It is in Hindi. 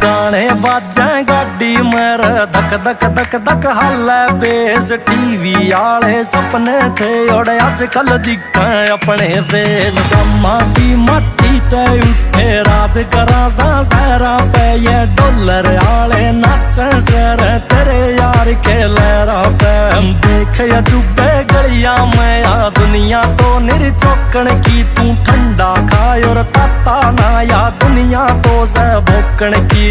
गाने बाजे गाड़ी मेरे धक धक धक धक हाले बेस। टीवी आले सपने थे और अजकल दिखे अपने फेस। गम्मा की मट्टी ते उठे राज करा सा सहरा पे ये डॉलर आले नाचे सर तेरे यार के लहरा पे। देख अजूबे गलिया में या दुनिया तो निर्चौकन की। तू ठंडा खाए और ताता ना या दुनिया तो से भोकन की।